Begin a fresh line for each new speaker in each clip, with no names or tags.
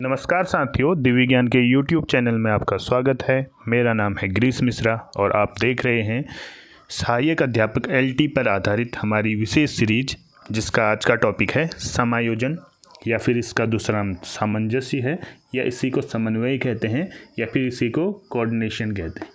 नमस्कार साथियों, दिव्य ज्ञान के YouTube चैनल में आपका स्वागत है। मेरा नाम है ग्रीस मिश्रा और आप देख रहे हैं सहायक अध्यापक LT पर आधारित हमारी विशेष सीरीज, जिसका आज का टॉपिक है समायोजन, या फिर इसका दूसरा नाम सामंजस्य है, या इसी को समन्वय कहते हैं, या फिर इसी को कोऑर्डिनेशन कहते हैं।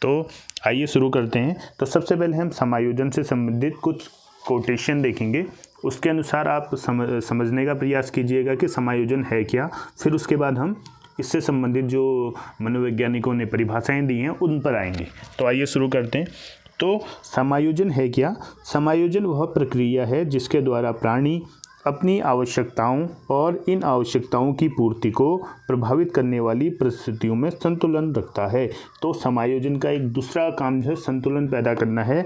तो आइए शुरू करते हैं। तो सबसे पहले हम समायोजन से संबंधित कुछ कोटेशन देखेंगे। उसके अनुसार आप समझने का प्रयास कीजिएगा कि समायोजन है क्या। फिर उसके बाद हम इससे संबंधित जो मनोवैज्ञानिकों ने परिभाषाएं दी हैं उन पर आएंगे। तो आइए शुरू करते हैं। तो समायोजन है क्या? समायोजन वह प्रक्रिया है जिसके द्वारा प्राणी अपनी आवश्यकताओं और इन आवश्यकताओं की पूर्ति को प्रभावित करने वाली परिस्थितियों में संतुलन रखता है। तो समायोजन का एक दूसरा काम जो है संतुलन पैदा करना है।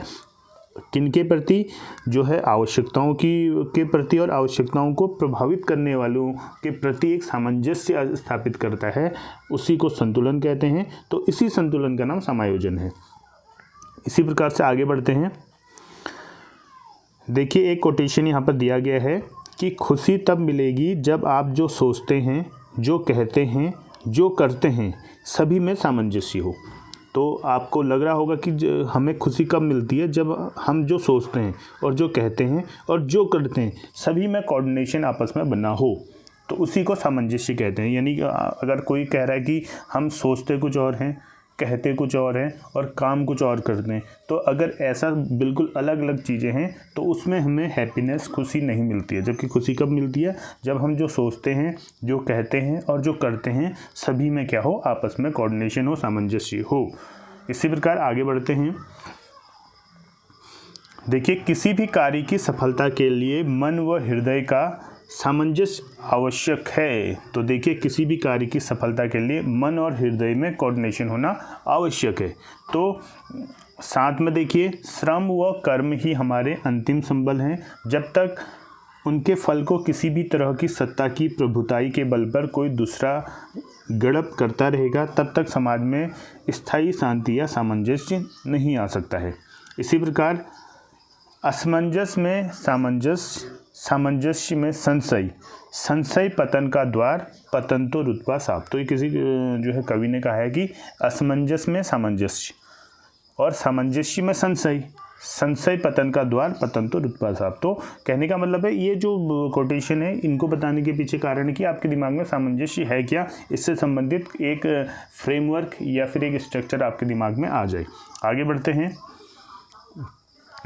किनके प्रति? जो है आवश्यकताओं के प्रति, और आवश्यकताओं को प्रभावित करने वालों के प्रति एक सामंजस्य स्थापित करता है। उसी को संतुलन कहते हैं। तो इसी संतुलन का नाम समायोजन है। इसी प्रकार से आगे बढ़ते हैं। देखिए, एक कोटेशन यहाँ पर दिया गया है कि खुशी तब मिलेगी जब आप जो सोचते हैं, जो कहते हैं, जो करते हैं, सभी में सामंजस्य हो। तो आपको लग रहा होगा कि हमें खुशी कब मिलती है? जब हम जो सोचते हैं और जो कहते हैं और जो करते हैं सभी में कोऑर्डिनेशन आपस में बना हो, तो उसी को सामंजस्य कहते हैं। यानी अगर कोई कह रहा है कि हम सोचते कुछ और हैं, कहते कुछ और हैं और काम कुछ और करते हैं, तो अगर ऐसा बिल्कुल अलग अलग चीज़ें हैं तो उसमें हमें हैप्पीनेस, खुशी नहीं मिलती है। जबकि खुशी कब मिलती है? जब हम जो सोचते हैं, जो कहते हैं और जो करते हैं सभी में क्या हो? आपस में कोऑर्डिनेशन हो, सामंजस्य हो। इसी प्रकार आगे बढ़ते हैं। देखिए, किसी भी कार्य की सफलता के लिए मन व हृदय का सामंजस्य आवश्यक है। तो देखिए, किसी भी कार्य की सफलता के लिए मन और हृदय में कोऑर्डिनेशन होना आवश्यक है। तो साथ में देखिए, श्रम व कर्म ही हमारे अंतिम संबल हैं। जब तक उनके फल को किसी भी तरह की सत्ता की प्रभुताई के बल पर कोई दूसरा गड़प करता रहेगा, तब तक समाज में स्थायी शांति या सामंजस्य नहीं आ सकता है। इसी प्रकार असमंजस में सामंजस्य, सामंजस्य में संशय, संशय पतन का द्वार, पतन तो रुतबा साफ। तो ये किसी जो है कवि ने कहा है कि असमंजस में सामंजस्य और सामंजस्य में संशय, संशय पतन का द्वार, पतन तो रुतबा साफ। तो कहने का मतलब है, ये जो कोटेशन है इनको बताने के पीछे कारण है कि आपके दिमाग में सामंजस्य है क्या, इससे संबंधित एक फ्रेमवर्क या फिर एक स्ट्रक्चर आपके दिमाग में आ जाए। आगे बढ़ते हैं।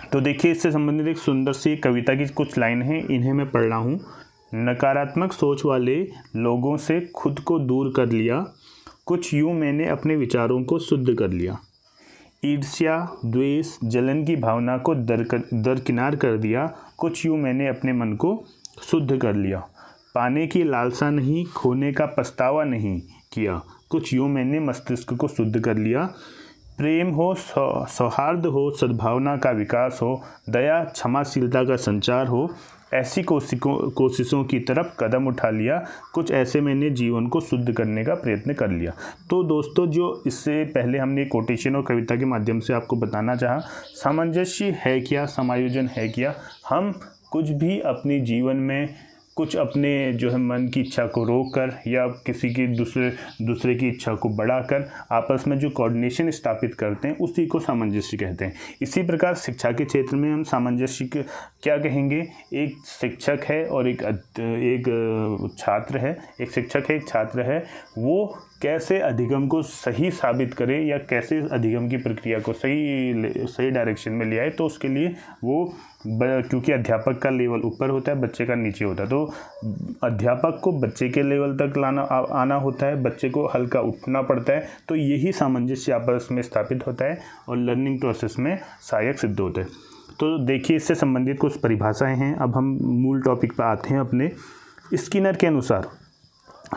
तो देखिए, इससे संबंधित एक सुंदर सी कविता की कुछ लाइन है, इन्हें मैं पढ़ रहा हूँ। नकारात्मक सोच वाले लोगों से खुद को दूर कर लिया, कुछ यूँ मैंने अपने विचारों को शुद्ध कर लिया। ईर्ष्या, द्वेष, जलन की भावना को दरकिनार कर दिया, कुछ यूँ मैंने अपने मन को शुद्ध कर लिया। पाने की लालसा नहीं, खोने का पछतावा नहीं किया, कुछ यूँ मैंने मस्तिष्क को शुद्ध कर लिया। प्रेम हो, सौहार्द हो, सद्भावना का विकास हो, दया, क्षमाशीलता का संचार हो, ऐसी कोशिशों की तरफ कदम उठा लिया, कुछ ऐसे मैंने जीवन को शुद्ध करने का प्रयत्न कर लिया। तो दोस्तों, जो इससे पहले हमने कोटेशन और कविता के माध्यम से आपको बताना चाहा, सामंजस्य है क्या, समायोजन है क्या। हम कुछ भी अपने जीवन में कुछ अपने जो है मन की इच्छा को रोककर या किसी की दूसरे की इच्छा को बढ़ाकर आपस में जो कोऑर्डिनेशन स्थापित करते हैं उसी को सामंजस्य कहते हैं। इसी प्रकार शिक्षा के क्षेत्र में हम सामंजस्य क्या कहेंगे? एक शिक्षक है और एक छात्र है, एक शिक्षक है, एक छात्र है, वो कैसे अधिगम को सही साबित करे या कैसे अधिगम की प्रक्रिया को सही डायरेक्शन में ले आए। तो उसके लिए वो क्योंकि अध्यापक का लेवल ऊपर होता है, बच्चे का नीचे होता है, तो अध्यापक को बच्चे के लेवल तक आना होता है, बच्चे को हल्का उठना पड़ता है। तो यही सामंजस्य आपस में स्थापित होता है और लर्निंग प्रोसेस में सहायक सिद्ध होता है। तो देखिए, इससे संबंधित कुछ परिभाषाएं हैं। अब हम मूल टॉपिक पर आते हैं अपने। स्किनर के अनुसार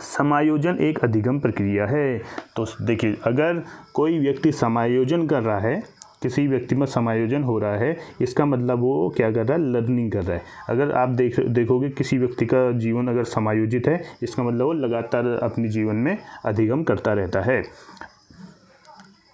समायोजन एक अधिगम प्रक्रिया है। तो देखिए, अगर कोई व्यक्ति समायोजन कर रहा है, किसी व्यक्ति में समायोजन हो रहा है, इसका मतलब वो क्या कर रहा है? लर्निंग कर रहा है। अगर आप देखोगे किसी व्यक्ति का जीवन अगर समायोजित है, इसका मतलब वो लगातार अपने जीवन में अधिगम करता रहता है।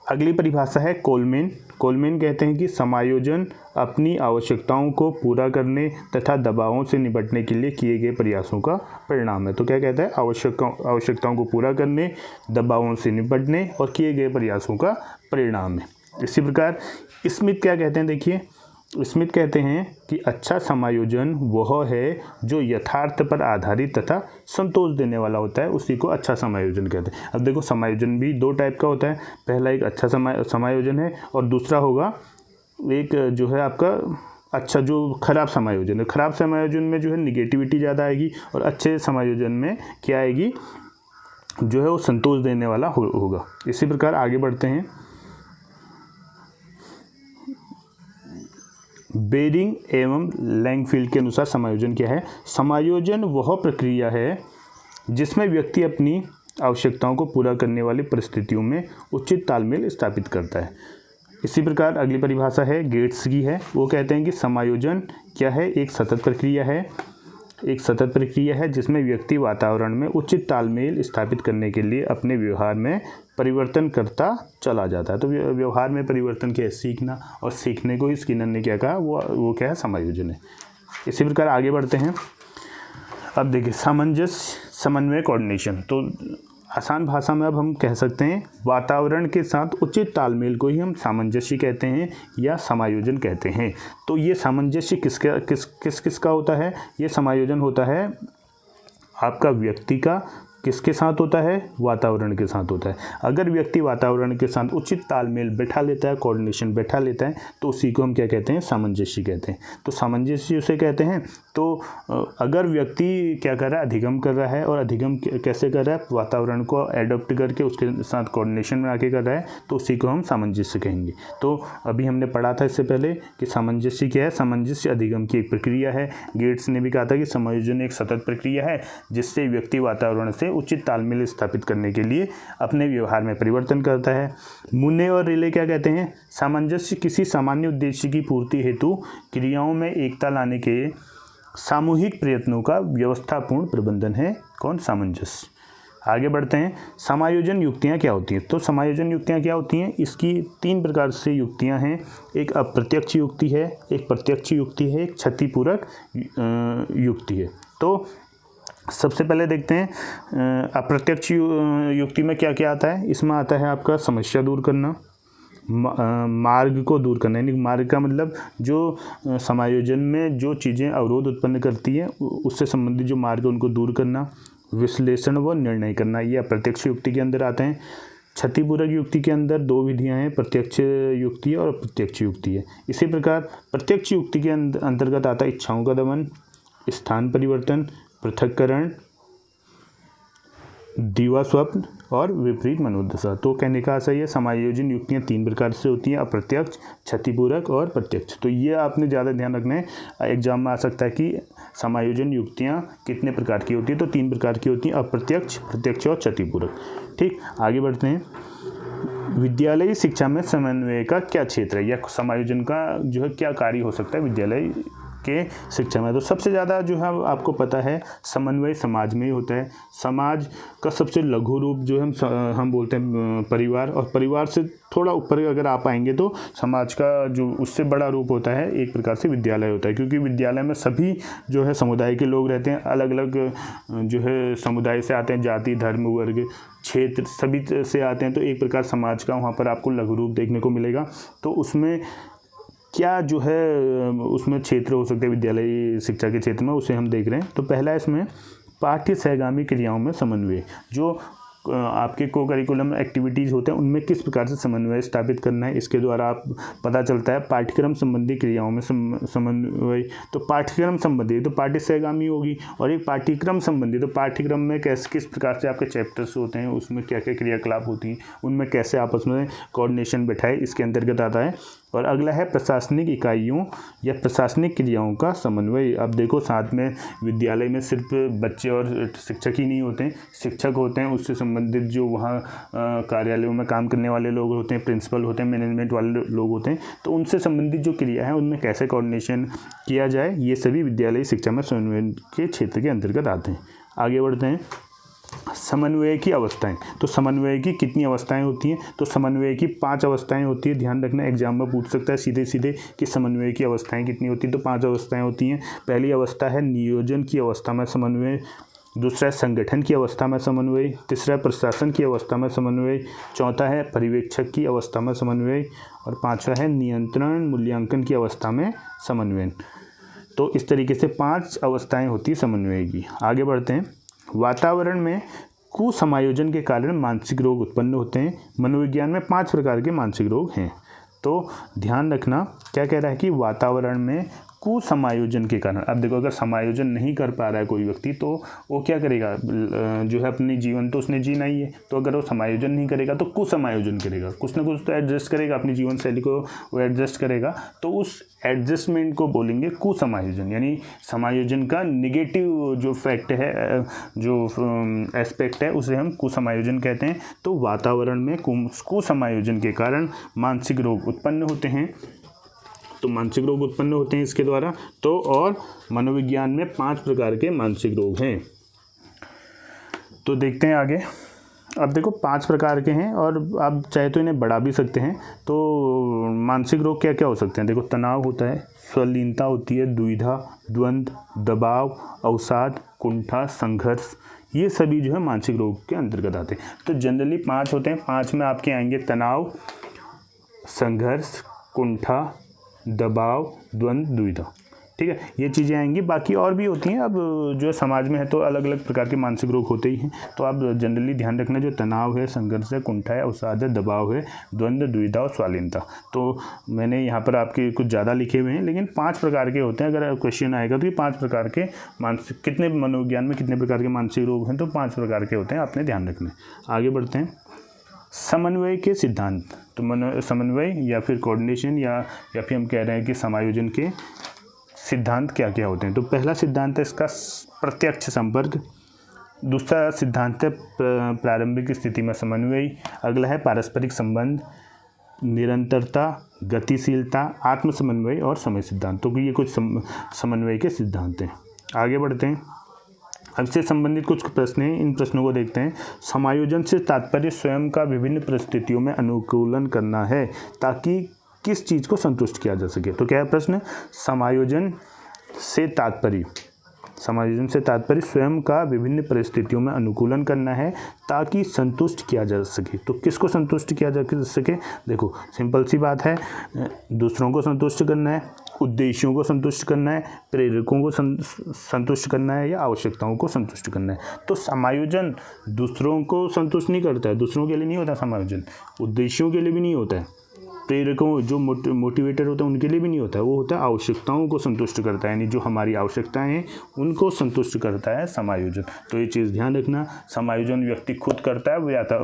अगली परिभाषा है कोलमेन। कोलमेन कहते हैं कि समायोजन अपनी आवश्यकताओं को पूरा करने तथा दबावों से निपटने के लिए किए गए प्रयासों का परिणाम है। तो क्या कहता है, आवश्यकताओं को पूरा करने, दबावों से निपटने और किए गए प्रयासों का परिणाम है। इसी प्रकार स्मिथ क्या कहते हैं, देखिए स्मिथ कहते हैं कि अच्छा समायोजन वह है जो यथार्थ पर आधारित तथा संतोष देने वाला होता है, उसी को अच्छा समायोजन कहते हैं। अब देखो समायोजन भी दो टाइप का होता है, पहला एक अच्छा समायोजन है और दूसरा होगा एक जो है आपका अच्छा जो खराब समायोजन है। खराब समायोजन में जो है निगेटिविटी ज़्यादा आएगी और अच्छे समायोजन में क्या आएगी, जो है वो संतोष देने वाला होगा। इसी प्रकार आगे बढ़ते हैं। बेरिंग एवं लैंगफील्ड के अनुसार समायोजन क्या है, समायोजन वह प्रक्रिया है जिसमें व्यक्ति अपनी आवश्यकताओं को पूरा करने वाली परिस्थितियों में उचित तालमेल स्थापित करता है। इसी प्रकार अगली परिभाषा है गेट्स की है। वो कहते हैं कि समायोजन क्या है, एक सतत प्रक्रिया है, एक सतत प्रक्रिया है जिसमें व्यक्ति वातावरण में उचित तालमेल स्थापित करने के लिए अपने व्यवहार में परिवर्तन करता चला जाता है। तो व्यवहार में परिवर्तन क्या है, सीखना, और सीखने को ही स्किनर ने क्या कहा, वो क्या है, समायोजन है। इसी प्रकार आगे बढ़ते हैं। अब देखिए सामंजस्य, समन्वय, कोऑर्डिनेशन। तो आसान भाषा में अब हम कह सकते हैं वातावरण के साथ उचित तालमेल को ही हम सामंजस्य कहते हैं या समायोजन कहते हैं। तो ये सामंजस्य किसका होता है, ये समायोजन होता है आपका व्यक्ति का किसके साथ होता है, वातावरण के साथ होता है। अगर व्यक्ति वातावरण के साथ उचित तालमेल बैठा लेता है, कोऑर्डिनेशन बैठा लेता है, तो उसी को हम क्या कहते हैं, सामंजस्य कहते हैं। तो सामंजस्य उसे कहते हैं। तो अगर व्यक्ति क्या कर रहा है, अधिगम कर रहा है, और अधिगम कैसे कर रहा है, वातावरण को एडॉप्ट करके उसके साथ कोऑर्डिनेशन बना के कर रहा है, तो उसी को हम सामंजस्य कहेंगे। तो अभी हमने पढ़ा था इससे पहले कि सामंजस्य क्या है, सामंजस्य अधिगम की एक प्रक्रिया है। गेट्स ने भी कहा था कि समायोजन एक सतत प्रक्रिया है जिससे व्यक्ति वातावरण से उचित तालमेल स्थापित करने के लिए अपने व्यवहार में परिवर्तन करता है। मुने और रिले क्या कहते हैं, सामंजस्य किसी सामान्य उद्देश्य की पूर्ति हेतु क्रियाओं में एकता लाने के सामूहिक प्रयत्नों का व्यवस्थापूर्ण प्रबंधन है। कौन, सामंजस्य। आगे बढ़ते हैं। समायोजन युक्तियाँ क्या होती हैं। तो समायोजन युक्तियाँ क्या होती हैं, इसकी 3 प्रकार से युक्तियाँ हैं। एक अप्रत्यक्ष युक्ति है, एक प्रत्यक्ष युक्ति है, एक क्षतिपूरक युक्ति है। तो सबसे पहले देखते हैं अप्रत्यक्ष युक्ति में क्या क्या आता है। इसमें आता है आपका समस्या दूर करना, मार्ग को दूर करना, यानी मार्ग का मतलब जो समायोजन में जो चीज़ें अवरोध उत्पन्न करती हैं उससे संबंधित जो मार्ग है उनको दूर करना, विश्लेषण व निर्णय करना, ये अप्रत्यक्ष युक्ति के अंदर आते हैं। क्षतिपूरक युक्ति के अंदर 2 विधियां हैं, प्रत्यक्ष युक्ति और अप्रत्यक्ष युक्ति है। इसी प्रकार प्रत्यक्ष युक्ति के अंतर्गत आता है इच्छाओं का दमन, स्थान परिवर्तन, पृथक्करण, दीवा स्वप्न और विपरीत मनोदशा। तो कहने का सही है समायोजन युक्तियाँ 3 प्रकार से होती हैं, अप्रत्यक्ष, क्षतिपूरक और प्रत्यक्ष। तो ये आपने ज़्यादा ध्यान रखना है, एग्जाम में आ सकता है कि समायोजन युक्तियाँ कितने प्रकार की होती है। तो 3 प्रकार की होती हैं, अप्रत्यक्ष, प्रत्यक्ष और क्षतिपूरक। ठीक, आगे बढ़ते हैं। विद्यालयी शिक्षा में समन्वय का क्या क्षेत्र है, या समायोजन का जो है क्या कार्य हो सकता है विद्यालय के शिक्षा में। तो सबसे ज़्यादा जो है आपको पता है समन्वय समाज में ही होता है। समाज का सबसे लघु रूप जो है हम बोलते हैं परिवार, और परिवार से थोड़ा ऊपर अगर आप आएंगे तो समाज का जो उससे बड़ा रूप होता है एक प्रकार से विद्यालय होता है, क्योंकि विद्यालय में सभी जो है समुदाय के लोग रहते हैं, अलग अलग जो है समुदाय से आते हैं, जाति, धर्म, वर्ग, क्षेत्र सभी से आते हैं। तो एक प्रकार समाज का वहाँ पर आपको लघु रूप देखने को मिलेगा। तो उसमें क्या जो है उसमें क्षेत्र हो सकते हैं विद्यालय शिक्षा के क्षेत्र में, उसे हम देख रहे हैं। तो पहला इसमें पाठ्य सहगामी क्रियाओं में समन्वय, जो आपके को करिकुलम एक्टिविटीज़ होते हैं उनमें किस प्रकार से समन्वय स्थापित करना है, इसके द्वारा आप पता चलता है। पाठ्यक्रम संबंधी क्रियाओं में समन्वय, तो पाठ्यक्रम संबंधी तो पाठ्य सहगामी होगी, और एक पाठ्यक्रम संबंधी तो पाठ्यक्रम में किस प्रकार से आपके चैप्टर्स होते हैं, उसमें क्या क्या क्रियाकलाप होती हैं, उनमें कैसे आपस में कोऑर्डिनेशन बैठाए, इसके अंतर्गत आता है। और अगला है प्रशासनिक इकाइयों या प्रशासनिक क्रियाओं का समन्वय। अब देखो साथ में विद्यालय में सिर्फ बच्चे और शिक्षक ही नहीं होते हैं, शिक्षक होते हैं, उससे संबंधित जो वहाँ कार्यालयों में काम करने वाले लोग होते हैं, प्रिंसिपल होते हैं, मैनेजमेंट वाले लोग होते हैं। तो उनसे संबंधित जो क्रिया है उनमें कैसे कोऑर्डिनेशन किया जाए, ये सभी विद्यालय शिक्षा में समन्वय के क्षेत्र के अंतर्गत आते हैं। आगे बढ़ते हैं। समन्वय की अवस्थाएं। तो समन्वय की कितनी अवस्थाएं होती हैं? तो समन्वय की 5 अवस्थाएं होती है। ध्यान रखना, एग्जाम में पूछ सकता है सीधे सीधे कि समन्वय की अवस्थाएं कितनी होती हैं। तो 5 अवस्थाएं होती हैं। पहली अवस्था है नियोजन की अवस्था में समन्वय, दूसरा है संगठन की अवस्था में समन्वय, तीसरा है प्रशासन की अवस्था में समन्वय, चौथा है पर्यवेक्षक की अवस्था में समन्वय और पाँचवा है नियंत्रण मूल्यांकन की अवस्था में समन्वय। तो इस तरीके से 5 अवस्थाएं होती है समन्वय की। आगे बढ़ते हैं। वातावरण में कुसमायोजन के कारण मानसिक रोग उत्पन्न होते हैं। मनोविज्ञान में 5 प्रकार के मानसिक रोग हैं। तो ध्यान रखना, क्या कह रहा है कि वातावरण में कुसमायोजन के कारण, अब देखो अगर समायोजन नहीं कर पा रहा है कोई व्यक्ति तो वो क्या करेगा, जो है अपनी जीवन तो उसने जीना ही है, तो अगर वो समायोजन नहीं करेगा तो कुसमायोजन करेगा, कुछ ना कुछ तो एडजस्ट करेगा, अपनी जीवन शैली को वो एडजस्ट करेगा, तो उस एडजस्टमेंट को बोलेंगे कुसमायोजन। यानी समायोजन का निगेटिव जो फैक्ट है, जो एस्पेक्ट है, उसे हम कुसमायोजन कहते हैं। तो वातावरण में कुसमायोजन के कारण मानसिक रोग उत्पन्न होते हैं। तो मानसिक रोग उत्पन्न होते हैं इसके द्वारा। तो और मनोविज्ञान में 5 प्रकार के मानसिक रोग हैं। तो देखते हैं आगे। अब देखो 5 प्रकार के हैं और आप चाहे तो इन्हें बढ़ा भी सकते हैं। तो मानसिक रोग क्या क्या हो सकते हैं? देखो, तनाव होता है, स्वलीनता होती है, दुविधा, द्वंद्व, दबाव, अवसाद, कुंठा, संघर्ष, ये सभी जो है मानसिक रोग के अंतर्गत आते हैं। तो जनरली 5 होते हैं। 5 में आपके आएंगे तनाव, संघर्ष, कुंठा, दबाव, द्वंद्व, दुविधा। ठीक है, ये चीज़ें आएंगी। बाकी और भी होती हैं। अब जो है समाज में है तो अलग अलग प्रकार के मानसिक रोग होते ही हैं। तो आप जनरली ध्यान रखना, जो तनाव है, संघर्ष है, कुंठा है, अवसाद है, दबाव है, द्वंद्व, दुविधा और स्वालीनता। तो मैंने यहाँ पर आपके कुछ ज़्यादा लिखे हुए हैं, लेकिन 5 प्रकार के होते हैं। अगर क्वेश्चन आएगा तो ये 5 प्रकार के मानसिक, कितने मनोविज्ञान में कितने प्रकार के मानसिक रोग हैं, तो 5 प्रकार के होते हैं, आपने ध्यान रखना है। आगे बढ़ते हैं। समन्वय के सिद्धांत। तो समन्वय या फिर कोऑर्डिनेशन या फिर हम कह रहे हैं कि समायोजन के सिद्धांत क्या क्या होते हैं। तो पहला सिद्धांत है इसका प्रत्यक्ष संपर्क, दूसरा सिद्धांत है प्रारंभिक स्थिति में समन्वय, अगला है पारस्परिक संबंध, निरंतरता, गतिशीलता, आत्म समन्वय और समय सिद्धांत। तो ये कुछ समन्वय के सिद्धांत हैं। आगे बढ़ते हैं। अब इससे संबंधित कुछ प्रश्न हैं, इन प्रश्नों को देखते हैं। समायोजन से तात्पर्य स्वयं का विभिन्न परिस्थितियों में अनुकूलन करना है ताकि किस चीज़ को संतुष्ट किया जा सके। तो क्या है प्रश्न? समायोजन से तात्पर्य स्वयं का विभिन्न परिस्थितियों में अनुकूलन करना है ताकि संतुष्ट किया जा सके। तो किसको संतुष्ट किया जा सके? देखो, सिंपल सी बात है, दूसरों को संतुष्ट करना है, उद्देश्यों को संतुष्ट करना है, प्रेरकों को संतुष्ट करना है या आवश्यकताओं को संतुष्ट करना है। तो समायोजन दूसरों को संतुष्ट नहीं करता है, दूसरों के लिए नहीं होता समायोजन, उद्देश्यों के लिए भी नहीं होता है, प्रेरकों जो मोटिवेटर होता है उनके लिए भी नहीं होता है, वो होता है आवश्यकताओं को संतुष्ट करता है, यानी जो हमारी आवश्यकताएं हैं उनको संतुष्ट करता है समायोजन। तो ये चीज़ ध्यान रखना, समायोजन व्यक्ति खुद करता है,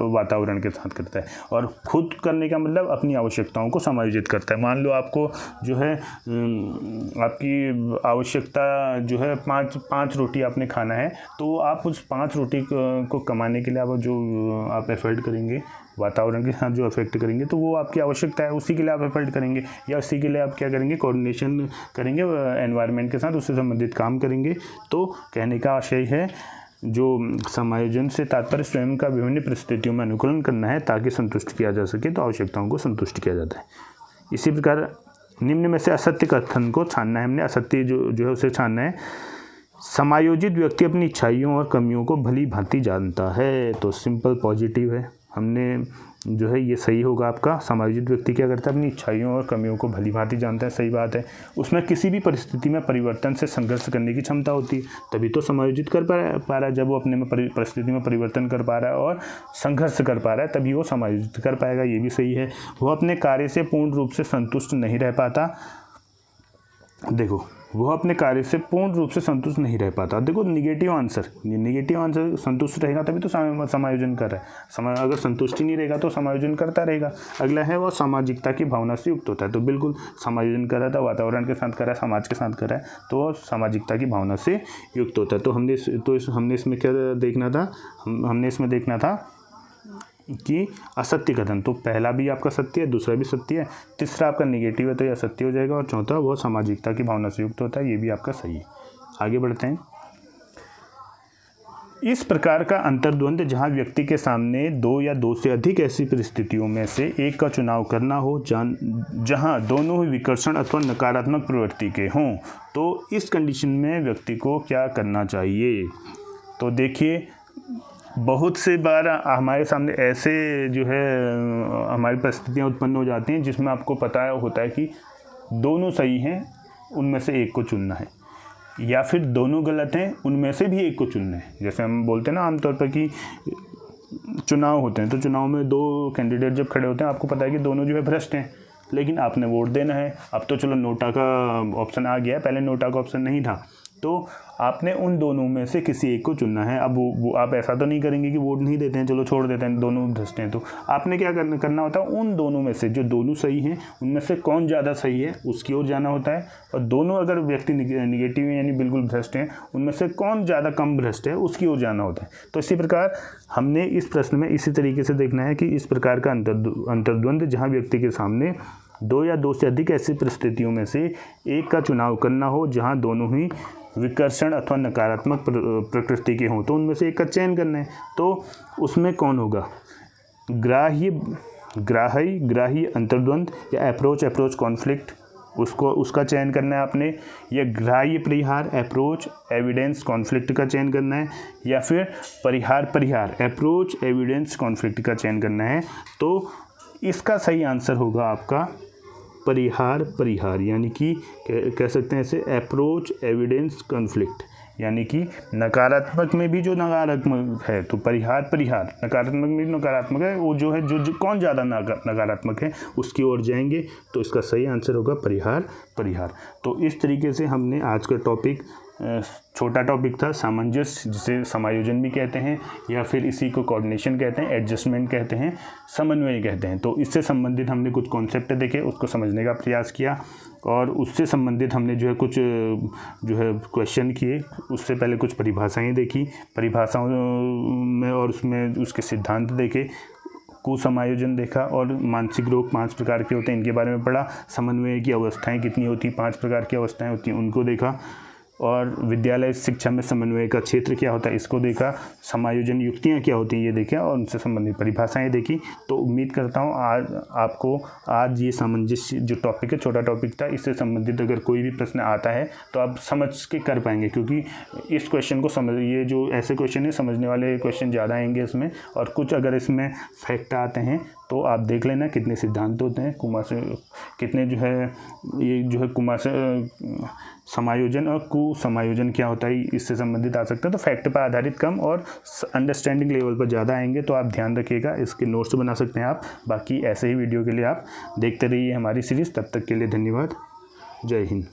वातावरण के साथ करता है। और खुद करने का मतलब अपनी आवश्यकताओं को समायोजित करता है। मान लो आपको जो है आपकी आवश्यकता जो है 5 रोटी आपने खाना है, तो आप उस 5 रोटी को कमाने के लिए आप एफर्ट करेंगे, वातावरण के साथ जो अफेक्ट करेंगे, तो वो आपकी आवश्यकता है, उसी के लिए आप एफर्ट करेंगे, या उसी के लिए आप क्या करेंगे, कोऑर्डिनेशन करेंगे एनवायरनमेंट के साथ, उससे संबंधित काम करेंगे। तो कहने का आशय है, जो समायोजन से तात्पर्य स्वयं का विभिन्न परिस्थितियों में अनुकूलन करना है ताकि संतुष्ट किया जा सके, तो आवश्यकताओं को संतुष्ट किया जाता है। इसी प्रकार निम्न में से असत्य कथन को छानना है, हमने असत्य जो है उसे छानना है। समायोजित व्यक्ति अपनी इच्छाइयों और कमियों को भली भांति जानता है। तो सिंपल पॉजिटिव है, हमने जो है ये सही होगा आपका। समायोजित व्यक्ति क्या करता है? अपनी इच्छाइयों और कमियों को भली भांति जानता है, सही बात है। उसमें किसी भी परिस्थिति में परिवर्तन से संघर्ष करने की क्षमता होती है, तभी तो समायोजित कर पा रहा है। जब वो अपने में परिस्थिति में परिवर्तन कर पा रहा है और संघर्ष कर पा रहा है, तभी वो समायोजित कर पाएगा, ये भी सही है। वो अपने कार्य से पूर्ण रूप से संतुष्ट नहीं रह पाता। देखो, वह अपने कार्य से पूर्ण रूप से संतुष्ट नहीं रह पाता। देखो, निगेटिव आंसर संतुष्ट रहेगा तभी तो समायोजन कर रहा है। अगर संतुष्टि नहीं रहेगा तो समायोजन करता रहेगा। अगला है वह सामाजिकता की भावना से युक्त होता है। तो बिल्कुल समायोजन कर रहा था, वातावरण के साथ कर रहा है, समाज के साथ कर रहा है, तो वह सामाजिकता की भावना से युक्त होता है। तो हमने इसमें क्या देखना था? हमने इसमें देखना था कि असत्य कथन। तो पहला भी आपका सत्य है, दूसरा भी सत्य है, तीसरा आपका निगेटिव है तो यह असत्य हो जाएगा, और चौथा वो सामाजिकता की भावना से युक्त होता है, ये भी आपका सही है। आगे बढ़ते हैं। इस प्रकार का अंतर्द्वंद जहाँ व्यक्ति के सामने दो या दो से अधिक ऐसी परिस्थितियों में से एक का चुनाव करना हो जहाँ दोनों ही विकर्षण अथवा नकारात्मक प्रवृत्ति के हों, तो इस कंडीशन में व्यक्ति को क्या करना चाहिए। तो देखिए, बहुत से बार हमारे सामने ऐसे जो है हमारी परिस्थितियाँ उत्पन्न हो जाती हैं जिसमें आपको पता होता है कि दोनों सही हैं, उनमें से एक को चुनना है, या फिर दोनों गलत हैं, उनमें से भी एक को चुनना है। जैसे हम बोलते हैं ना आमतौर पर कि चुनाव होते हैं तो चुनाव में दो कैंडिडेट जब खड़े होते हैं, आपको पता है कि दोनों जो है भ्रष्ट हैं, लेकिन आपने वोट देना है। अब तो चलो नोटा का ऑप्शन आ गया है, पहले नोटा का ऑप्शन नहीं था, तो आपने उन दोनों में से किसी एक को चुनना है। अब वो आप ऐसा तो नहीं करेंगे कि वोट नहीं देते हैं, चलो छोड़ देते हैं, दोनों भ्रष्ट हैं, तो आपने क्या करना होता है, उन दोनों में से जो दोनों सही हैं उनमें से कौन ज़्यादा सही है उसकी ओर जाना होता है, और दोनों अगर व्यक्ति निगेटिव हैं यानी बिल्कुल भ्रष्ट हैं, उनमें से कौन ज़्यादा कम भ्रष्ट है उसकी ओर जाना होता है। तो इसी प्रकार हमने इस प्रश्न में इसी तरीके से देखना है कि इस प्रकार का अंतर्द्वंद जहाँ व्यक्ति के सामने दो या दो से अधिक ऐसी परिस्थितियों में से एक का चुनाव करना हो जहाँ दोनों ही विकर्षण अथवा नकारात्मक प्रकृति के हों, तो उनमें से एक का चयन करना है। तो उसमें कौन होगा, ग्राह्य अंतर्द्वंद या अप्रोच कॉन्फ्लिक्ट, उसका चयन करना है आपने, या ग्राह्य परिहार अप्रोच एविडेंस कॉन्फ्लिक्ट का चयन करना है, या फिर परिहार अप्रोच एविडेंस कॉन्फ्लिक्ट का चयन करना है। तो इसका सही आंसर होगा आपका परिहार, यानी कि कह सकते हैं इसे अप्रोच एविडेंस कॉन्फ्लिक्ट, यानी कि नकारात्मक में भी जो नकारात्मक है तो परिहार, नकारात्मक में भी नकारात्मक है, वो जो है जो कौन ज़्यादा नकारात्मक है उसकी ओर जाएंगे, तो इसका सही आंसर होगा परिहार। तो इस तरीके से हमने आज का टॉपिक, छोटा टॉपिक था सामंजस्य, जिसे समायोजन भी कहते हैं, या फिर इसी को कोऑर्डिनेशन कहते हैं, एडजस्टमेंट कहते हैं, समन्वय कहते हैं। तो इससे संबंधित हमने कुछ कॉन्सेप्ट देखे, उसको समझने का प्रयास किया, और उससे संबंधित हमने जो है कुछ जो है क्वेश्चन किए। उससे पहले कुछ परिभाषाएं देखी, परिभाषाओं में और उसमें उसके सिद्धांत देखे, कुसमायोजन देखा, और मानसिक रोग 5 प्रकार के होते हैं इनके बारे में पढ़ा, समन्वय की अवस्थाएं कितनी होती, 5 प्रकार की अवस्थाएं होती हैं उनको देखा, और विद्यालय शिक्षा में समन्वय का क्षेत्र क्या होता है इसको देखा, समायोजन युक्तियाँ क्या होती हैं ये देखा, और उनसे संबंधित परिभाषाएं देखी। तो उम्मीद करता हूँ आज ये सामंजस्य जो टॉपिक है, छोटा टॉपिक था, इससे संबंधित अगर कोई भी प्रश्न आता है तो आप समझ के कर पाएंगे, क्योंकि इस क्वेश्चन को ये जो ऐसे क्वेश्चन है समझने वाले क्वेश्चन ज़्यादा आएंगे इसमें, और कुछ अगर इसमें फैक्ट आते हैं तो आप देख लेना कितने सिद्धांत होते हैं, कितने जो है ये जो है समायोजन और कुसमायोजन क्या होता है इससे संबंधित आ सकता है। तो फैक्ट पर आधारित कम और अंडरस्टैंडिंग लेवल पर ज़्यादा आएंगे, तो आप ध्यान रखिएगा, इसके नोट्स बना सकते हैं आप। बाकी ऐसे ही वीडियो के लिए आप देखते रहिए हमारी सीरीज़। तब तक के लिए धन्यवाद। जय हिंद।